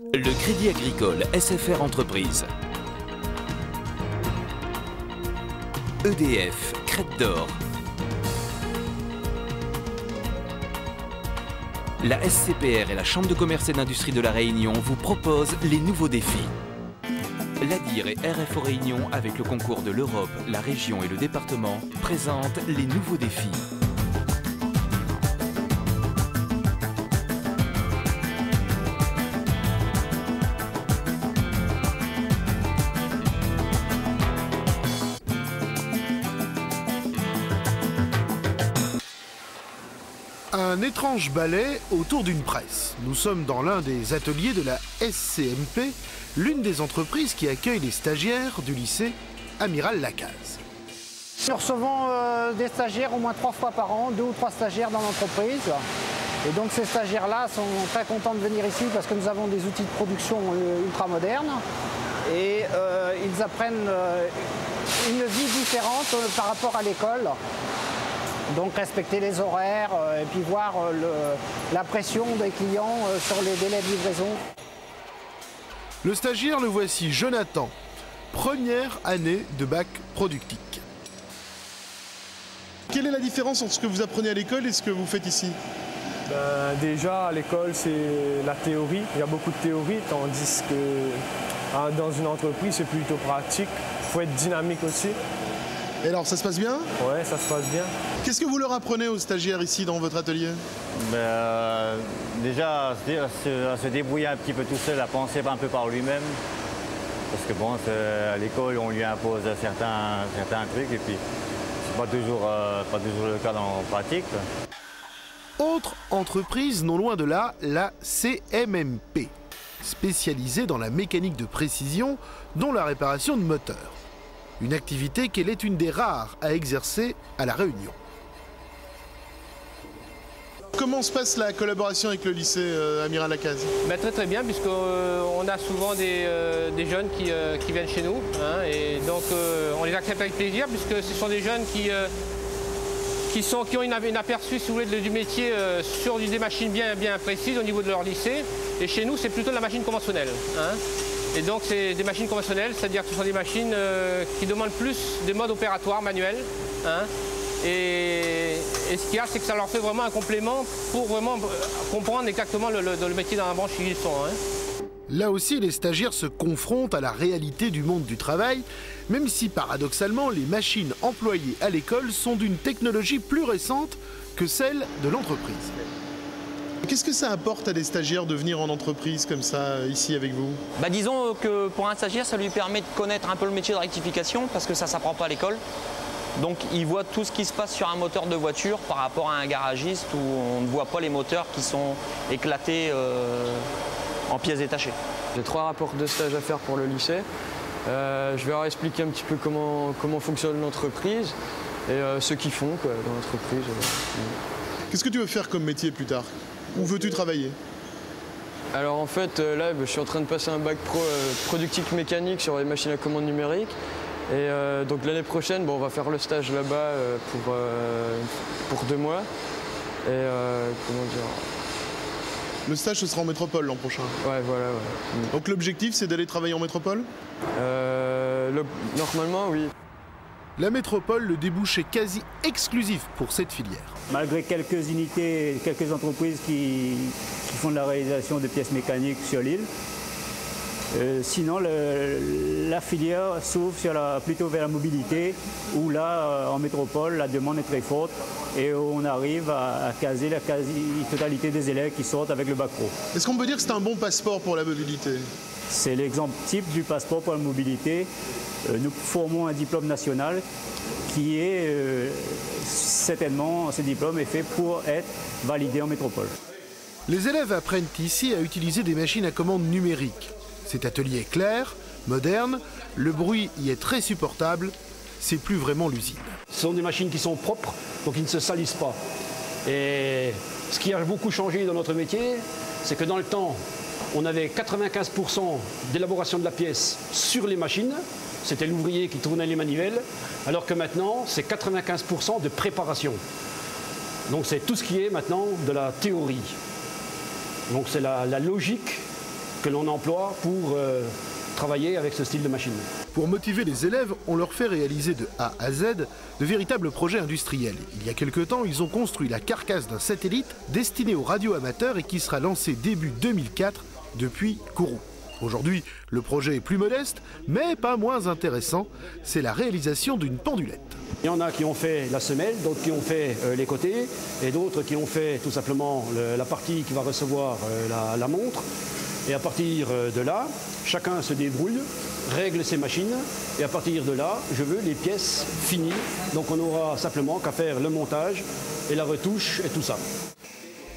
Le Crédit Agricole SFR Entreprise. EDF, Crête d'Or. La SCPR et la Chambre de commerce et d'industrie de la Réunion vous proposent les nouveaux défis. L'ADIR et RFO Réunion, avec le concours de l'Europe, la région et le département, présentent les nouveaux défis. Un étrange balai autour d'une presse. Nous sommes dans l'un des ateliers de la SCMP, l'une des entreprises qui accueille les stagiaires du lycée Amiral Lacaze. Nous recevons des stagiaires au moins 3 fois par an, 2 ou 3 stagiaires dans l'entreprise. Et donc ces stagiaires-là sont très contents de venir ici parce que nous avons des outils de production ultra modernes. Et ils apprennent une vie différente par rapport à l'école. Donc respecter les horaires et puis voir la pression des clients sur les délais de livraison. Le stagiaire, le voici, Jonathan, première année de bac productique. Quelle est la différence entre ce que vous apprenez à l'école et ce que vous faites ici? Déjà, à l'école, c'est la théorie. Il y a beaucoup de théorie, tandis que dans une entreprise, c'est plutôt pratique. Il faut être dynamique aussi. Et alors, ça se passe bien? Ouais, ça se passe bien. Qu'est-ce que vous leur apprenez aux stagiaires ici dans votre atelier? Déjà, à se débrouiller un petit peu tout seul, à penser un peu par lui-même. Parce que bon, à l'école, on lui impose certains trucs et puis c'est pas toujours le cas dans la pratique. Autre entreprise non loin de là, la CMMP, spécialisée dans la mécanique de précision, dont la réparation de moteurs. Une activité qu'elle est une des rares à exercer à La Réunion. Comment se passe la collaboration avec le lycée Amiral Lacaze? Très bien, puisqu'on a souvent des jeunes qui viennent chez nous. Et donc on les accepte avec plaisir, puisque ce sont des jeunes qui ont une aperçu, si vous voulez, du métier sur des machines bien précises au niveau de leur lycée. Et chez nous, c'est plutôt de la machine conventionnelle. Et donc c'est des machines conventionnelles, c'est-à-dire que ce sont des machines qui demandent plus de mode opératoire manuel. Et ce qu'il y a, c'est que ça leur fait vraiment un complément pour vraiment comprendre exactement le métier dans la branche qu'ils sont. Là aussi, les stagiaires se confrontent à la réalité du monde du travail, même si paradoxalement, les machines employées à l'école sont d'une technologie plus récente que celle de l'entreprise. Qu'est-ce que ça apporte à des stagiaires de venir en entreprise comme ça, ici avec vous? Disons que pour un stagiaire, ça lui permet de connaître un peu le métier de rectification parce que ça ne s'apprend pas à l'école. Donc il voit tout ce qui se passe sur un moteur de voiture par rapport à un garagiste où on ne voit pas les moteurs qui sont éclatés en pièces détachées. J'ai 3 rapports de stage à faire pour le lycée. Je vais leur expliquer un petit peu comment fonctionne l'entreprise et ce qu'ils font dans l'entreprise. Qu'est-ce que tu veux faire comme métier plus tard? Où veux-tu travailler? Alors en fait, là, je suis en train de passer un bac pro productique mécanique sur les machines à commande numérique. Et donc l'année prochaine, on va faire le stage là-bas pour 2 mois. Et comment dire? Le stage, ce sera en métropole l'an prochain. Ouais, voilà. Ouais. Donc l'objectif, c'est d'aller travailler en métropole? Normalement, oui. La métropole, le débouché quasi exclusif pour cette filière. Malgré quelques unités, quelques entreprises qui font de la réalisation de pièces mécaniques sur l'île, sinon la filière s'ouvre plutôt vers la mobilité, où là, en métropole, la demande est très forte et on arrive à caser la quasi-totalité des élèves qui sortent avec le bac pro. Est-ce qu'on peut dire que c'est un bon passeport pour la mobilité? C'est l'exemple type du passeport pour la mobilité. Nous formons un diplôme national qui est certainement, ce diplôme est fait pour être validé en métropole. Les élèves apprennent ici à utiliser des machines à commande numérique. Cet atelier est clair, moderne, le bruit y est très supportable, c'est plus vraiment l'usine. Ce sont des machines qui sont propres, donc ils ne se salissent pas. Et ce qui a beaucoup changé dans notre métier, c'est que dans le temps, on avait 95% d'élaboration de la pièce sur les machines. C'était l'ouvrier qui tournait les manivelles, alors que maintenant, c'est 95% de préparation. Donc c'est tout ce qui est maintenant de la théorie. Donc c'est la logique que l'on emploie pour travailler avec ce style de machine. Pour motiver les élèves, on leur fait réaliser de A à Z de véritables projets industriels. Il y a quelque temps, ils ont construit la carcasse d'un satellite destiné aux radioamateurs et qui sera lancé début 2004 depuis Kourou. Aujourd'hui, le projet est plus modeste, mais pas moins intéressant. C'est la réalisation d'une pendulette. Il y en a qui ont fait la semelle, d'autres qui ont fait les côtés, et d'autres qui ont fait tout simplement la partie qui va recevoir la montre. Et à partir de là, chacun se débrouille, règle ses machines, et à partir de là, je veux les pièces finies. Donc on aura simplement qu'à faire le montage et la retouche et tout ça.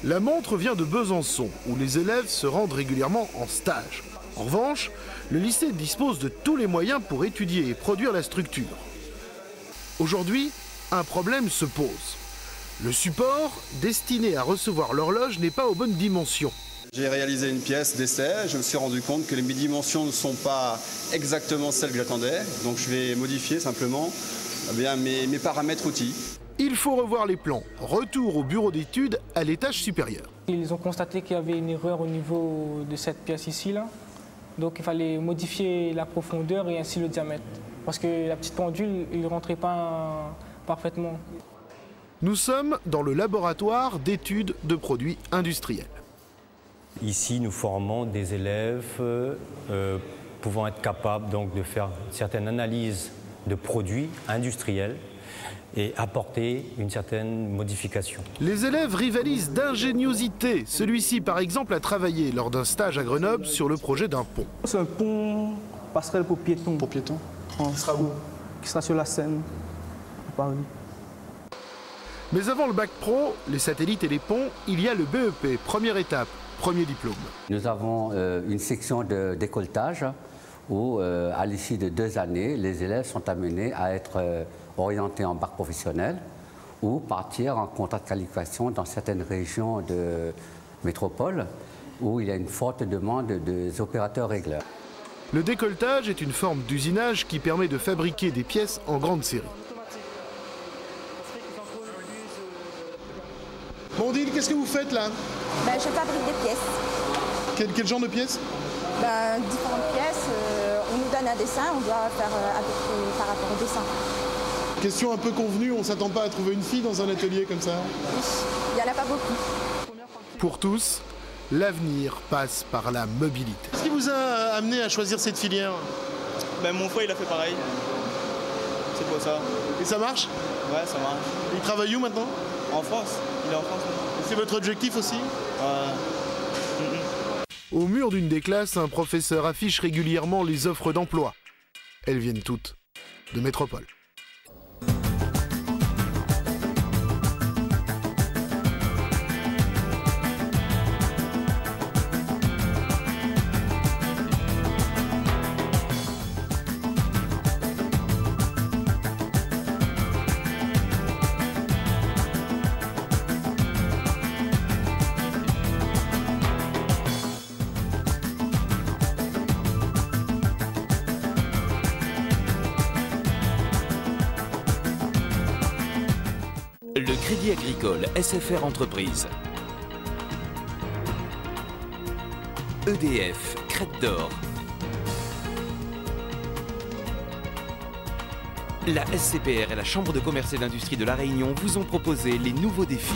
La montre vient de Besançon, où les élèves se rendent régulièrement en stage. En revanche, le lycée dispose de tous les moyens pour étudier et produire la structure. Aujourd'hui, un problème se pose. Le support destiné à recevoir l'horloge n'est pas aux bonnes dimensions. J'ai réalisé une pièce d'essai, je me suis rendu compte que les dimensions ne sont pas exactement celles que j'attendais, donc je vais modifier simplement mes paramètres outils. Il faut revoir les plans. Retour au bureau d'études à l'étage supérieur. Ils ont constaté qu'il y avait une erreur au niveau de cette pièce ici, là. Donc il fallait modifier la profondeur et ainsi le diamètre. Parce que la petite pendule, il ne rentrait pas parfaitement. Nous sommes dans le laboratoire d'études de produits industriels. Ici, nous formons des élèves pouvant être capables donc, de faire une certaine analyse de produits industriels et apporter une certaine modification. Les élèves rivalisent d'ingéniosité. Celui-ci, par exemple, a travaillé lors d'un stage à Grenoble sur le projet d'un pont. C'est un pont passerelle pour piétons. Pour piétons. Qui sera où? Qui sera sur la Seine, à Paris. Mais avant le bac pro, les satellites et les ponts, il y a le BEP, première étape, premier diplôme. Nous avons une section de décolletage où, à l'issue de 2 années, les élèves sont amenés à être orientés en bac professionnel ou partir en contrat de qualification dans certaines régions de métropole où il y a une forte demande des opérateurs régleurs. Le décolletage est une forme d'usinage qui permet de fabriquer des pièces en grande série. Mondine, qu'est-ce que vous faites là? Je fabrique des pièces. Quel genre de pièces? Différentes pièces. On nous donne un dessin, on doit faire adapter par rapport au dessin. Question un peu convenue, on ne s'attend pas à trouver une fille dans un atelier comme ça? Oui, il n'y en a pas beaucoup. Pour tous, l'avenir passe par la mobilité. Qu'est-ce qui vous a amené à choisir cette filière? Mon frère, il a fait pareil. C'est pour ça. Et ça marche? Ouais, ça marche. Il travaille où maintenant? En France. Il est en France. C'est votre objectif aussi? Au mur d'une des classes, un professeur affiche régulièrement les offres d'emploi. Elles viennent toutes de métropole. Le Crédit Agricole SFR Entreprise. EDF, Crête d'Or. La SCPR et la Chambre de commerce et d'industrie de La Réunion vous ont proposé les nouveaux défis.